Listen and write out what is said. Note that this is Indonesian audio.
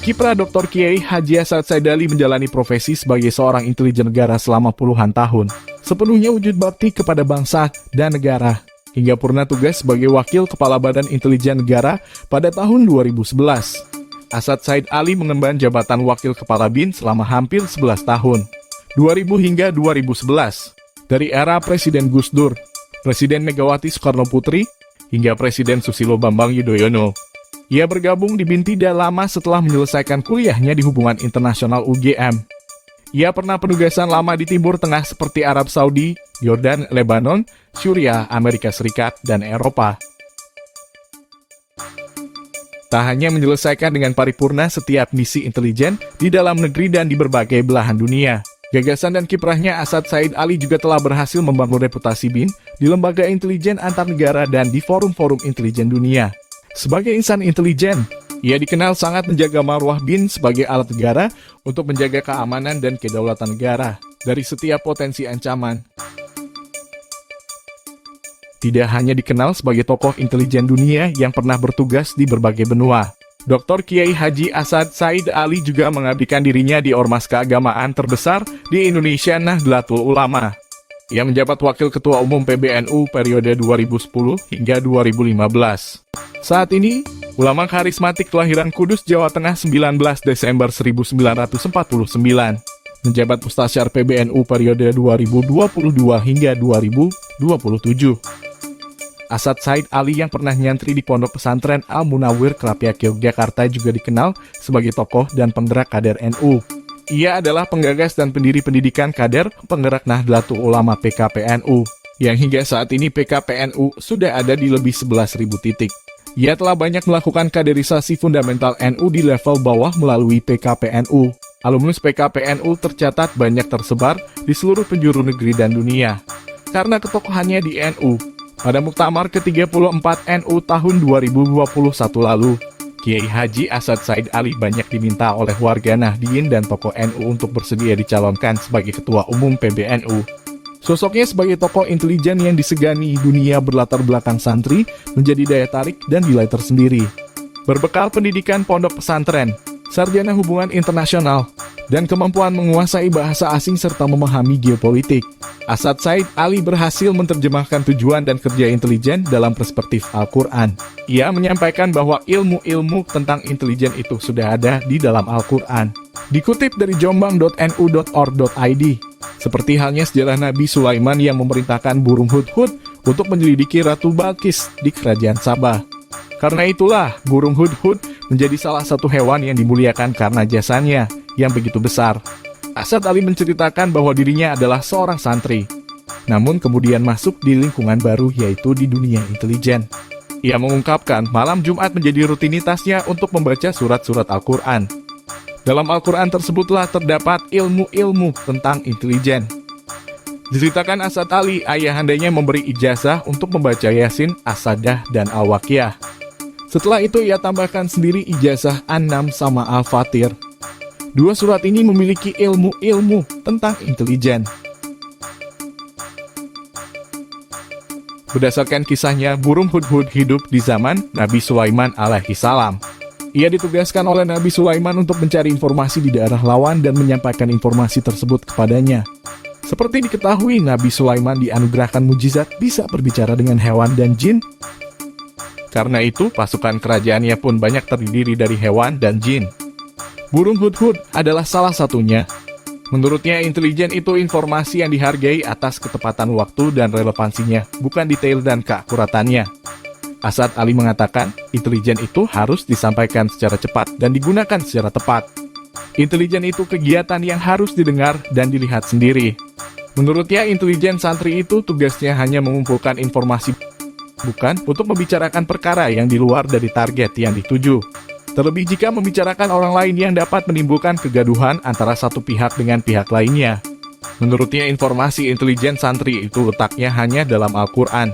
Kiprah Dr. Kiai Haji Asad Said Ali menjalani profesi sebagai seorang intelijen negara selama puluhan tahun, sepenuhnya wujud bakti kepada bangsa dan negara, hingga purna tugas sebagai Wakil Kepala Badan Intelijen Negara pada tahun 2011. Asad Said Ali mengemban jabatan Wakil Kepala BIN selama hampir 11 tahun, 2000 hingga 2011, dari era Presiden Gus Dur, Presiden Megawati Soekarno Putri, hingga Presiden Susilo Bambang Yudhoyono. Ia bergabung di BIN tidak lama setelah menyelesaikan kuliahnya di Hubungan Internasional UGM. Ia pernah penugasan lama di Timur Tengah seperti Arab Saudi, Yordan, Lebanon, Syria, Amerika Serikat, dan Eropa. Tak hanya menyelesaikan dengan paripurna setiap misi intelijen di dalam negeri dan di berbagai belahan dunia, gagasan dan kiprahnya Asad Said Ali juga telah berhasil membangun reputasi BIN di lembaga intelijen antar negara dan di forum-forum intelijen dunia. Sebagai insan intelijen, ia dikenal sangat menjaga marwah BIN sebagai alat negara untuk menjaga keamanan dan kedaulatan negara dari setiap potensi ancaman. Tidak hanya dikenal sebagai tokoh intelijen dunia yang pernah bertugas di berbagai benua, Dr. Kiai Haji Asad Said Ali juga mengabdikan dirinya di ormas keagamaan terbesar di Indonesia, Nahdlatul Ulama. Ia menjabat Wakil Ketua Umum PBNU periode 2010 hingga 2015. Saat ini, ulama karismatik kelahiran Kudus, Jawa Tengah 19 Desember 1949, menjabat Mustasyar PBNU periode 2022 hingga 2027. Asad Said Ali yang pernah nyantri di Pondok Pesantren Al-Munawwir Krapyak, Yogyakarta juga dikenal sebagai tokoh dan penggerak kader NU. Ia adalah penggagas dan pendiri pendidikan kader penggerak Nahdlatul Ulama PKPNU, yang hingga saat ini PKPNU sudah ada di lebih 11.000 titik. Ia telah banyak melakukan kaderisasi fundamental NU di level bawah melalui PKPNU. Alumnus PKPNU tercatat banyak tersebar di seluruh penjuru negeri dan dunia. Karena ketokohannya di NU, pada Muktamar ke-34 NU tahun 2021 lalu, Kiai Haji Asad Said Ali banyak diminta oleh warga Nahdien dan tokoh NU untuk bersedia dicalonkan sebagai Ketua Umum PBNU. Sosoknya sebagai tokoh intelijen yang disegani dunia berlatar belakang santri menjadi daya tarik dan nilai tersendiri. Berbekal pendidikan pondok pesantren, sarjana hubungan internasional, dan kemampuan menguasai bahasa asing serta memahami geopolitik, Asad Said Ali berhasil menerjemahkan tujuan dan kerja intelijen dalam perspektif Al-Quran. Ia menyampaikan bahwa ilmu-ilmu tentang intelijen itu sudah ada di dalam Al-Quran. Dikutip dari jombang.nu.or.id, seperti halnya sejarah Nabi Sulaiman yang memerintahkan burung hudhud untuk menyelidiki Ratu Balkis di Kerajaan Sabah. Karena itulah, burung hudhud menjadi salah satu hewan yang dimuliakan karena jasanya yang begitu besar. Asad Ali menceritakan bahwa dirinya adalah seorang santri, namun kemudian masuk di lingkungan baru yaitu di dunia intelijen. Ia mengungkapkan malam Jumat menjadi rutinitasnya untuk membaca surat-surat Al-Quran. Dalam Al-Quran tersebutlah terdapat ilmu-ilmu tentang intelijen. Diceritakan Asad Ali, ayahandanya memberi ijazah untuk membaca Yasin, As-Sadah, dan Al-Waqiah. Setelah itu ia tambahkan sendiri ijazah An-Nam sama Al-Fatir. Dua surat ini memiliki ilmu-ilmu tentang intelijen. Berdasarkan kisahnya, burung hudhud hidup di zaman Nabi Sulaiman alaihi salam. Ia ditugaskan oleh Nabi Sulaiman untuk mencari informasi di daerah lawan dan menyampaikan informasi tersebut kepadanya. Seperti diketahui, Nabi Sulaiman dianugerahkan mujizat bisa berbicara dengan hewan dan jin. Karena itu, pasukan kerajaannya pun banyak terdiri dari hewan dan jin. Burung hudhud adalah salah satunya. Menurutnya, intelijen itu informasi yang dihargai atas ketepatan waktu dan relevansinya, bukan detail dan keakuratannya. Asad Ali mengatakan, intelijen itu harus disampaikan secara cepat dan digunakan secara tepat. Intelijen itu kegiatan yang harus didengar dan dilihat sendiri. Menurutnya, intelijen santri itu tugasnya hanya mengumpulkan informasi, bukan untuk membicarakan perkara yang di luar dari target yang dituju. Terlebih jika membicarakan orang lain yang dapat menimbulkan kegaduhan antara satu pihak dengan pihak lainnya. Menurutnya, informasi intelijen santri itu letaknya hanya dalam Al-Quran.